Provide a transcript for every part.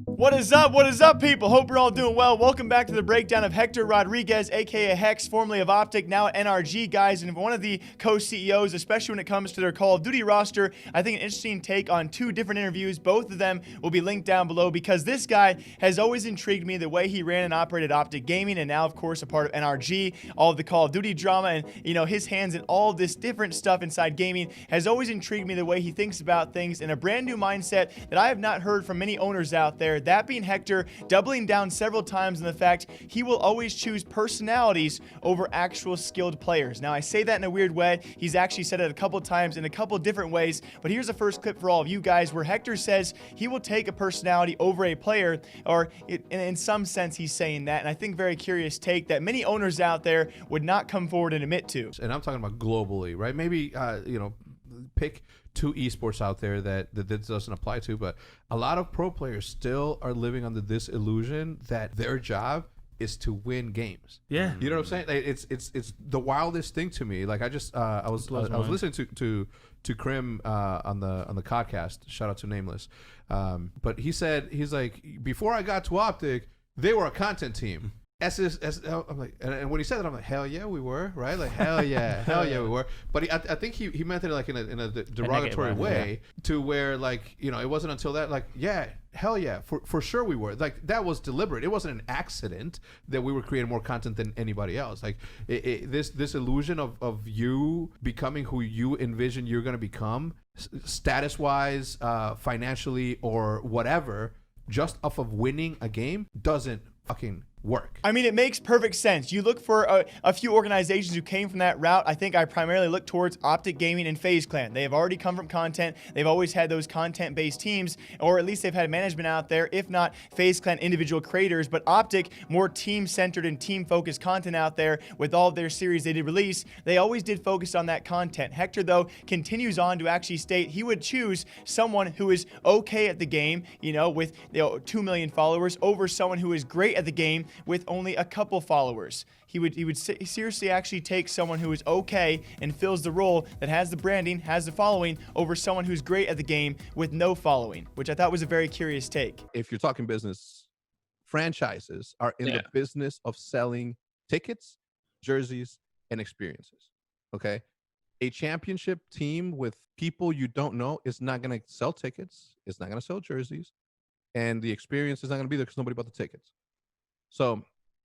What is up? What is up, people? Hope you're all doing well. Welcome back to the breakdown of Hector Rodriguez, aka Hecz, formerly of Optic, now at NRG, guys, and one of the co-CEOs, especially when it comes to their Call of Duty roster. I think an interesting take on two different interviews. Both of them will be linked down below because this guy has always intrigued me, the way he ran and operated Optic Gaming, and now, of course, a part of NRG, all of the Call of Duty drama, and, you know, his hands in all this different stuff inside gaming has always intrigued me, the way he thinks about things in a brand new mindset that I have not heard from many owners out there. That being Hector, doubling down several times on the fact he will always choose personalities over actual skilled players. Now, I say that in a weird way. He's actually said it a couple times in a couple different ways, but here's the first clip for all of you guys where Hector says he will take a personality over a player, or in some sense he's saying that, and I think very curious take that many owners out there would not come forward and admit to. And I'm talking about globally, right? Maybe, you know, pick two esports out there that this doesn't apply to, but a lot of pro players still are living under this illusion that their job is to win games. Yeah, you know what I'm saying? Like, it's the wildest thing to me. Like, I was listening to Krim on the podcast. Shout out to Nameless. But he's like, before I got to Optic, they were a content team. I'm like, and when he said that, I'm like, hell yeah, we were, right? Like, hell yeah, hell yeah, we were. But I think he meant it like in a derogatory way, to where, like, you know, it wasn't until that, like, yeah, hell yeah, for sure we were. Like, that was deliberate. It wasn't an accident that we were creating more content than anybody else. Like, this illusion of you becoming who you envision you're gonna become, status wise, financially, or whatever, just off of winning a game doesn't fucking work. I mean, it makes perfect sense. You look for a few organizations who came from that route. I think I primarily look towards Optic Gaming and FaZe Clan. They have already come from content. They've always had those content-based teams, or at least they've had management out there, if not FaZe Clan individual creators. But Optic, more team-centered and team-focused content out there with all of their series they did release. They always did focus on that content. Hector, though, continues on to actually state he would choose someone who is okay at the game, you know, with 2 million followers, over someone who is great at the game with only a couple followers. He would seriously actually take someone who is okay and fills the role, that has the branding, has the following, over someone who's great at the game with no following, which I thought was a very curious take. If you're talking business, franchises are in the business of selling tickets, jerseys, and experiences. Okay? A championship team with people you don't know is not going to sell tickets, it's not going to sell jerseys, and the experience is not going to be there because nobody bought the tickets. So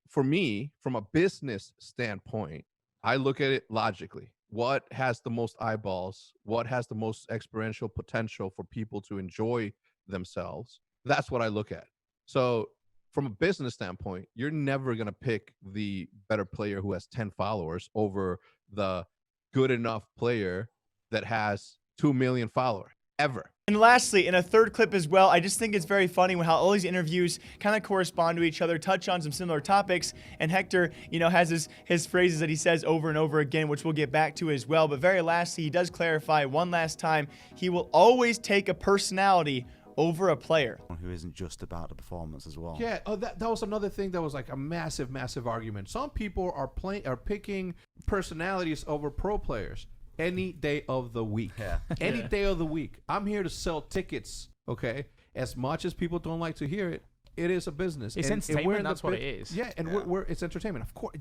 for me, from a business standpoint, I look at it logically. What has the most eyeballs? What has the most experiential potential for people to enjoy themselves? That's what I look at. So from a business standpoint, you're never going to pick the better player who has 10 followers over the good enough player that has 2 million followers, ever. And lastly, in a third clip as well, I just think it's very funny how all these interviews kind of correspond to each other, touch on some similar topics, and Hector, you know, has his phrases that he says over and over again, which we'll get back to as well. But very lastly, he does clarify one last time, he will always take a personality over a player. Who isn't just about the performance as well. Yeah, that was another thing that was like a massive argument. Some people are picking personalities over pro players. Any day of the week. Yeah. Any day of the week. I'm here to sell tickets, okay? As much as people don't like to hear it, it is a business. It's entertainment, that's what it is. Yeah, and it's entertainment. Of course,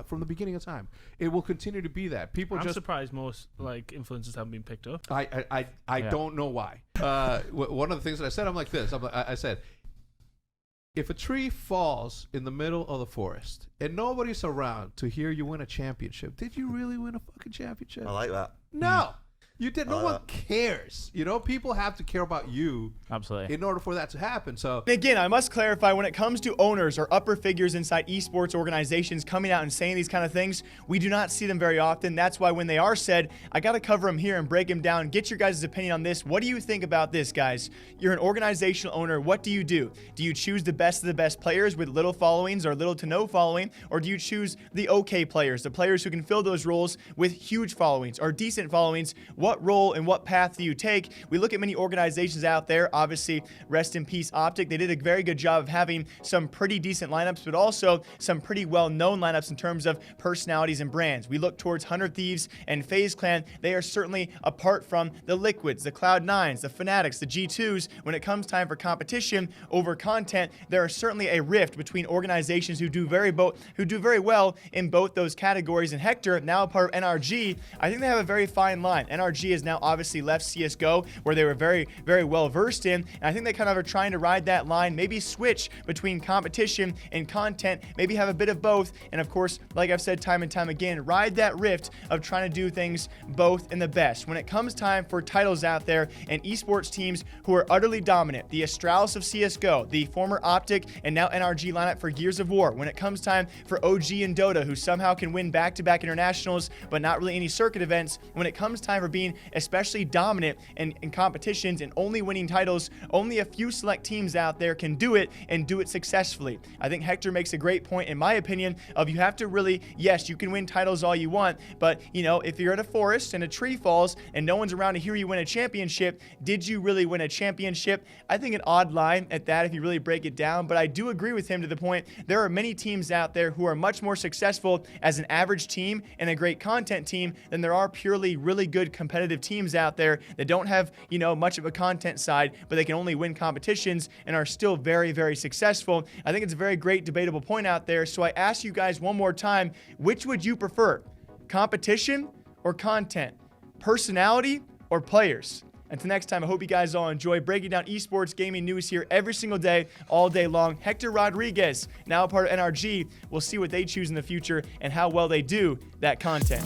from the beginning of time. It will continue to be that. I'm surprised most like influencers haven't been picked up. I don't know why. One of the things that I said, I'm like this. I said, if a tree falls in the middle of the forest and nobody's around to hear you win a championship, did you really win a fucking championship? I like that. No. You did. No one cares. You know, people have to care about you. Absolutely. In order for that to happen. So again, I must clarify, when it comes to owners or upper figures inside esports organizations coming out and saying these kind of things, we do not see them very often. That's why when they are said, I got to cover them here and break them down. Get your guys' opinion on this. What do you think about this, guys? You're an organizational owner. What do? Do you choose the best of the best players with little followings or little to no following? Or do you choose the okay players, the players who can fill those roles with huge followings or decent followings? What what role and what path do you take? We look at many organizations out there, obviously, rest in peace Optic. They did a very good job of having some pretty decent lineups, but also some pretty well-known lineups in terms of personalities and brands. We look towards 100 Thieves and FaZe Clan. They are certainly apart from the Liquids, the Cloud9s, the Fanatics, the G2s. When it comes time for competition over content, there is certainly a rift between organizations who do very well in both those categories. And Hector, now a part of NRG, I think they have a very fine line. NRG has now obviously left CSGO, where they were very, very well versed in, and I think they kind of are trying to ride that line, maybe switch between competition and content, maybe have a bit of both, and of course, like I've said time and time again, ride that rift of trying to do things both in the best. When it comes time for titles out there and esports teams who are utterly dominant, the Astralis of CSGO, the former Optic and now NRG lineup for Gears of War, when it comes time for OG and Dota, who somehow can win back-to-back internationals but not really any circuit events, when it comes time for being especially dominant in competitions and only winning titles, only a few select teams out there can do it and do it successfully. I think Hector makes a great point, in my opinion, of you have to really, yes, you can win titles all you want, but you know, if you're in a forest and a tree falls and no one's around to hear you win a championship, did you really win a championship? I think an odd line at that if you really break it down, but I do agree with him to the point there are many teams out there who are much more successful as an average team and a great content team than there are purely really good competitive teams out there that don't have, you know, much of a content side, but they can only win competitions and are still very, very successful. I think it's a very great debatable point out there. So I ask you guys one more time, which would you prefer? Competition or content? Personality or players? Until next time, I hope you guys all enjoy breaking down esports gaming news here every single day, all day long. Hector Rodriguez, now a part of NRG. We'll see what they choose in the future and how well they do that content.